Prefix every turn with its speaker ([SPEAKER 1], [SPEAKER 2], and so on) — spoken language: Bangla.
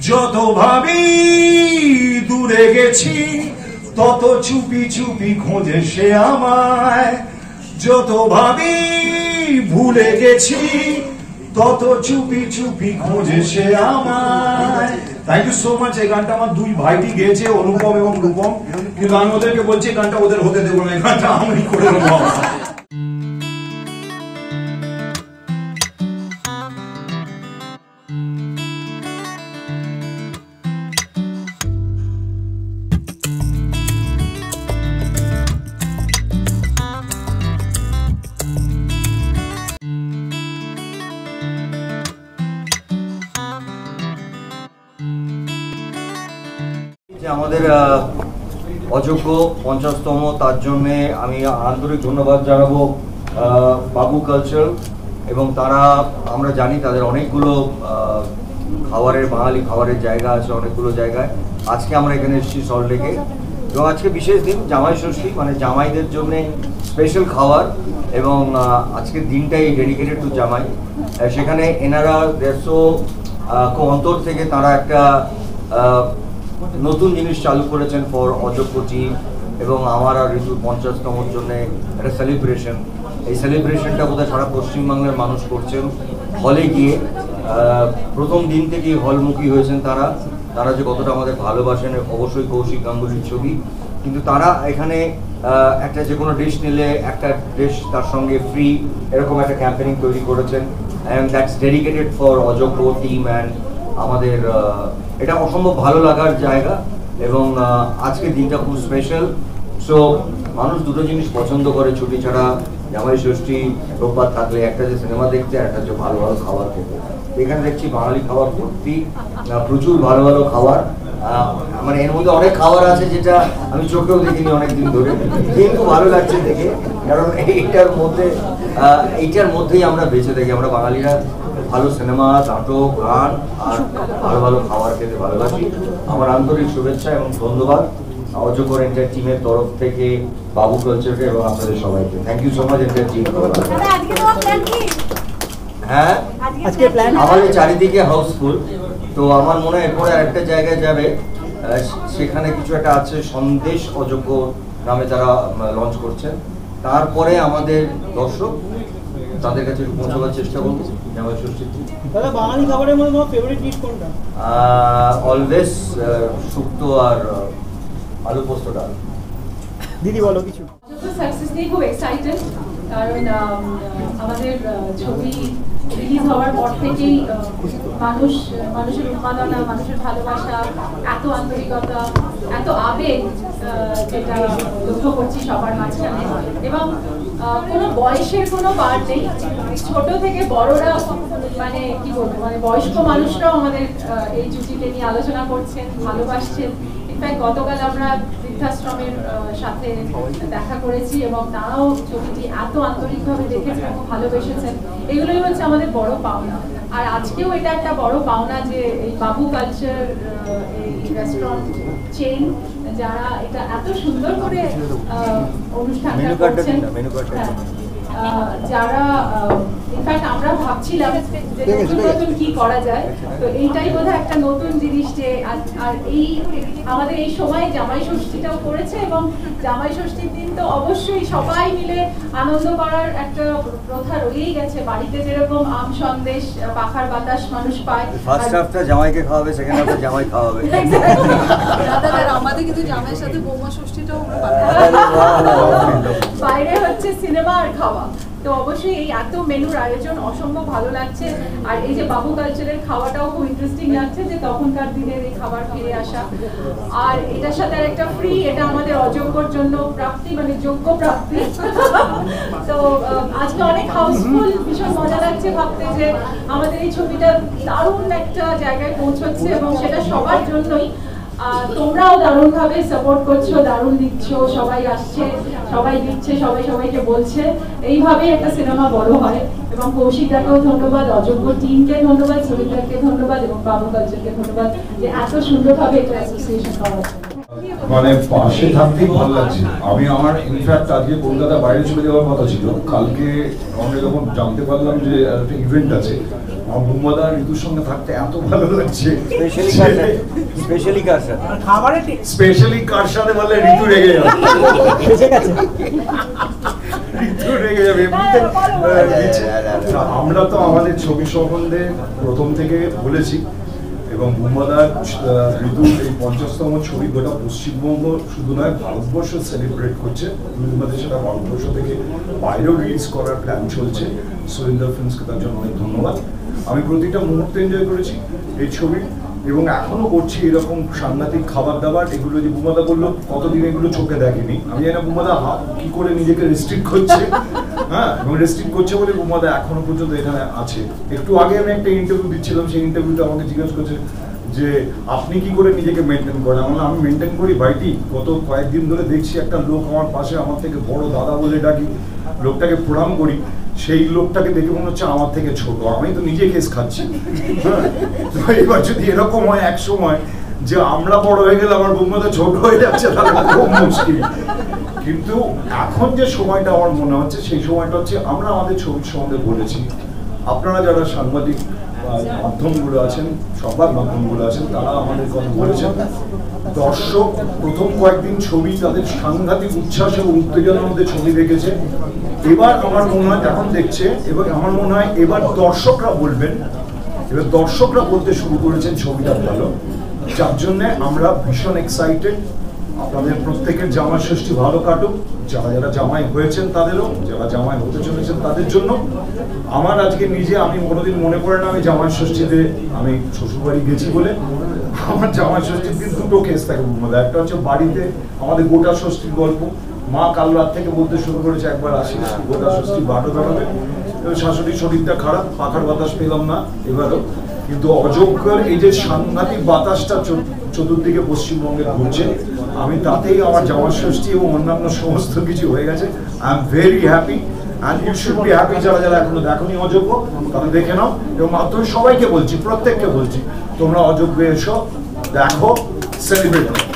[SPEAKER 1] যত ভাবি দূরে গেছি তত চুপি চুপি খোঁজে সে আমায়, যত ভাবি ভুলে গেছি তত চুপি চুপি খোঁজে সে আমায়। Thank you so much. এই গানটা আমার দুই ভাইটি গেয়েছে, অনুপম এবং রূপম, কিন্তু আমি ওদেরকে বলছি গানটা ওদের হতে দেবো না, এই গানটা আমি করে নেবো।
[SPEAKER 2] আমাদের অযোগ্য 50তম, তার জন্য আমি আন্তরিক ধন্যবাদ জানাবো বাবু কালচার, এবং তারা, আমরা জানি তাদের অনেকগুলো খাবারের, বাঙালি খাবারের জায়গা আছে অনেকগুলো জায়গায়। আজকে আমরা এখানে এসেছি সল্টলেকে, এবং আজকে বিশেষ দিন, জামাই ষষ্ঠী, মানে জামাইদের জন্য স্পেশাল খাবার, এবং আজকের দিনটাই ডেডিকেটেড টু জামাই। সেখানে এনারা 150 অন্তর থেকে তারা একটা নতুন জিনিস চালু করেছেন ফর অযোগ্য টিম, এবং আমার আর ঋতুর 50তমর জন্য একটা সেলিব্রেশন। এই সেলিব্রেশনটা বোধহয় সারা পশ্চিমবাংলার মানুষ করছেন হলে গিয়ে। প্রথম দিন থেকেই হলমুখী হয়েছেন তারা, তারা যে কতটা আমাদের ভালোবাসেন অবশ্যই কৌশিক গাঙ্গুলির ছবি, কিন্তু তারা এখানে একটা যে কোনো ডিশ নিলে একটা ডিশ তার সঙ্গে ফ্রি, এরকম একটা ক্যাম্পেইনিং তৈরি করেছেন, অ্যান্ড দ্যাটস ডেডিকেটেড ফর অযোগ্য টিম। অ্যান্ড আমাদের এটা অসম্ভব ভালো লাগার জায়গা, এবং আজকের দিনটা খুব স্পেশাল। সো মানুষ দুটো জিনিস পছন্দ করে ছুটি ছাড়া, জামাই ষষ্ঠী রোববার থাকলে, একটা যে সিনেমা দেখতে, আর একটা যে ভালো ভালো খাবার খেতে। এখানে দেখছি বাঙালি খাবার ভর্তি, প্রচুর ভালো ভালো খাবার, মানে এর মধ্যে অনেক খাবার আছে যেটা আমি চোখেও দেখিনি অনেকদিন ধরে, কিন্তু ভালো লাগছে দেখে, কারণ এইটার মধ্যেই আমরা বেঁচে থাকি। আমরা বাঙালিরা ভালো সিনেমা, নাটক, গান আর ভালো ভালো খাবার খেতে ভালোবাসি। আমার আন্তরিক শুভেচ্ছা এবং ধন্যবাদ অযোগ্য এন্টার টিমের তরফ থেকে বাবু কালচারকে এবং আপনাদের সবাইকে। Thank you so much enter team. হ্যাঁ, আমাদের চারিদিকে হাউসফুল, তো আমার মনে হয় এরপরে আরেকটা জায়গায় যাবে, সেখানে কিছু একটা আছে, সন্দেশ অযোগ্য নামে তারা লঞ্চ করছেন। তারপরে আমাদের দর্শক তাদের কাছে পৌঁছাবার চেষ্টা করবো। জামাই ষষ্ঠী
[SPEAKER 3] দাদা, বাঙালি খাবারের মধ্যে তোমার ফেভারিট ডিশ কোনটা?
[SPEAKER 2] অলওয়েজ শুক্তো আর আলু পোস্ত ডাল।
[SPEAKER 3] দিদি বলো কিছু।
[SPEAKER 4] সাকসেস নিয়ে খুব এক্সাইটেড, কারণ আমাদের ছবি রিলিজ হওয়ার পর থেকেই মানুষের উন্মাদনা, মানুষের ভালোবাসা, এত আন্তরিকতা, এত আবেগ, যেটা লক্ষ্য করছি সবার মাঝখানে, এবং কোনো বয়সের কোনো পার নেই, ছোট থেকে বড়রা, মানে কি বলবো, মানে বয়স্ক মানুষরাও আমাদের এই জুটিকে নিয়ে আলোচনা করছেন, ভালোবাসছেন। ইনফ্যাক্ট গতকাল আমরা বৃদ্ধাশ্রমের সাথে দেখা করেছি, এবং তারাও ছবিটি এত আন্তরিকভাবে দেখেছেন এবং ভালোবেসেছেন। এগুলোই হচ্ছে আমাদের বড় পাওনা। আর আজকেও এটা একটা বড় পাওনা যে এই বাবু কালচার, এই রেস্টুরেন্ট চেইন, যারা এটা এত সুন্দর করে অনুষ্ঠানটা করছেন, যারা ইনফ্যাক্ট আমরা ভাবছিলাম যে নতুন নতুন কি করা যায়, তো এইটাই বোধহয় একটা নতুন জিনিস। যে আর এই আমাদের এই সময় জামাই ষষ্ঠীটাও করেছে, এবং জামাই ষষ্ঠীর দিন তো অবশ্যই সবাই মিলে আনন্দ করার একটা প্রথা রয়েই গেছে। বাড়িতে যেরকম আম সন্দেশ, পাখার বাতাস মানুষ পায়,
[SPEAKER 2] ফার্স্ট হাফটা জামাইকে খাওয়াবে, সেকেন্ড হাফটা জামাই খাওয়াবে।
[SPEAKER 5] দাদা, আমাদের কিন্তু জামাইয়ের সাথে বৌমা ষষ্ঠীটাও
[SPEAKER 4] বাইরে হচ্ছে সিনেমা আর খাওয়া। তো অবশ্যই এই এত মেনুর আয়োজন অসম্ভব ভালো লাগছে। আর এই যে বাবু কালচারের খাওয়াটাও খুব ইন্টারেস্টিং লাগছে, যে তখনকার দিনের এই খাবার ফিরে আসা। আর এটার সাথে আর একটা ফ্রি, এটা আমাদের অযোগ্যর জন্য প্রাপ্তি, মানে যোগ্য প্রাপ্তি। তো আজকে অনেক হাউসফুল, ভীষণ মজা লাগছে ভাবতে যে আমাদের এই ছবিটা দারুণ একটা জায়গায় পৌঁছচ্ছে, এবং সেটা সবার জন্যই। তোমরাও দারুণ ভাবে সাপোর্ট করছো, দারুণ দিচ্ছ, সবাই আসছে, সবাই দিচ্ছে, সবাই সবাইকে বলছে। এইভাবেই একটা সিনেমা বড় হয়। এবং কৌশিকদাকেও ধন্যবাদ, অযোগ্য টিমকে ধন্যবাদ, সুমিত্রাকে ধন্যবাদ, এবং বাবু কালচারকে ধন্যবাদ যে এত সুন্দরভাবে এটা অ্যাসোসিয়েশন করা হচ্ছে।
[SPEAKER 1] মানে পাশে থাকতেই ভালো লাগছে। আমি আমার ইনফ্যাক্ট আজকে কলকাতা বাইরে চলে যাওয়ার কথা ছিল, কালকে আমরা যখন জানতে পারলাম যে একটা ইভেন্ট আছে, আমার বুম্বাদা ঋতুর সঙ্গে থাকতে এত ভালো লাগছে,
[SPEAKER 2] স্পেশালি কার সাথে
[SPEAKER 3] খাবারের
[SPEAKER 1] স্পেশালি কার সাথে বললে ঋতু রেগে যাবে,
[SPEAKER 3] বেঁচে গেছে।
[SPEAKER 1] ঋতু রেগে যাবে এমনিতে। আমরা তো আমাদের ছবি সম্বন্ধে প্রথম থেকে বলেছি, এবং বুম্বাদার ঋতুর এই 50তম ছবি গোটা পশ্চিমবঙ্গ শুধু নয় ভারতবর্ষ সেলিব্রেট করছে। আমাদের সেটা ভারতবর্ষ থেকে বাইরেও রিলিজ করার প্ল্যান চলছে। সুরিন্দর ফিল্মসকে তার জন্য অনেক ধন্যবাদ। আমি প্রতিটা মুহূর্তে এনজয় করেছি এই ছবি, এবং এখনো করছি এরকম সাংঘাতিক খাবার দাবার। এগুলো যে বুম্বাদা বললো কতদিন এগুলো চোখে দেখেনি, আমি জানি না বুম্বাদা কি করে নিজেকে রেস্ট্রিক্ট করছে, হ্যাঁ, এবং রেস্ট্রিক্ট করছে বলে বুম্বাদা এখনো পর্যন্ত এখানে আছে। একটু আগে আমি একটা ইন্টারভিউ দিচ্ছিলাম, সেই ইন্টারভিউতে আমাকে জিজ্ঞেস করছে যে আপনি কি করে নিজেকে মেনটেন করেন। আমি মেনটেন করি ভাইটি, গত কয়েকদিন ধরে দেখছি একটা লোক আমার পাশে, আমার থেকে বড় দাদা বলে ডাকি, লোকটাকে প্রণাম করি, সেই লোকটাকে দেখে মনে হচ্ছে আমার থেকে ছোট, আমি তো নিজে কেস খাচ্ছি। হ্যাঁ, তো এবার যদি এরকম হয় এক সময় যে আমরা বড় হয়ে গেলে আমার বুম্বাদা ছোট হয়ে যাচ্ছে, তাহলে খুব মুশকিল। কিন্তু এখন যে সময়টা আমার মনে হচ্ছে, সেই সময়টা হচ্ছে আমরা আমাদের ছবির সম্বন্ধে বলেছি। আপনারা যারা সাংবাদিক মাধ্যমগুলো আছেন, সংবাদ মাধ্যমগুলো আছেন, তারা আমাদের কথা বলেছেন। দর্শক প্রথম কয়েকদিন ছবি তাদের সাংঘাতিক উচ্ছ্বাস এবং উত্তেজনার মধ্যে ছবি দেখেছে। এবার আমার মনে হয় এখন দেখছে, এবং আমার মনে হয় এবার দর্শকরা বলবেন, এবার দর্শকরা বলতে শুরু করেছেন ছবিটা ভালো, যার জন্যে আমরা ভীষণ এক্সাইটেড। আপনাদের প্রত্যেকের জামাই ষষ্ঠী ভালো কাটুক, যারা যারা জামাই হয়েছেন তাদেরও, যারা জামাই হতে চলেছেন তাদের জন্য। আমার আজকে নিজে, আমি কোনোদিন মনে করে না আমি জামাই ষষ্ঠীতে আমি শ্বশুরবাড়ি গেছি বলে। আমার জামাই ষষ্ঠীর দিন দুটো কেস থাকে বুম্বাদা, একটা হচ্ছে বাড়িতে আমাদের গোটা ষষ্ঠীর গল্প, মা কাল রাত থেকে বলতে শুরু করেছে একবার আসিস গোটা ষষ্ঠী বাটো বেরোবে, শাশুড়ির শরীরটা খারাপ, পাখার বাতাস পেলাম না এবারও। কিন্তু অযোগ্যের এই যে সাংঘাতিক বাতাসটা চতুর্দিকে পশ্চিমবঙ্গে ঘুরছে, আমি তাতেই আমার জামাই ষষ্ঠী এবং অন্যান্য সমস্ত কিছু হয়ে গেছে। I am very happy, and you should be happy. যারা যারা এখনো দেখোনি অযোগ্য, তারা দেখে নাও। এবং মাধ্যমে সবাইকে বলছি, প্রত্যেককে বলছি, তোমরা অযোগ্য এসো, দেখো, সেলিব্রেট করো।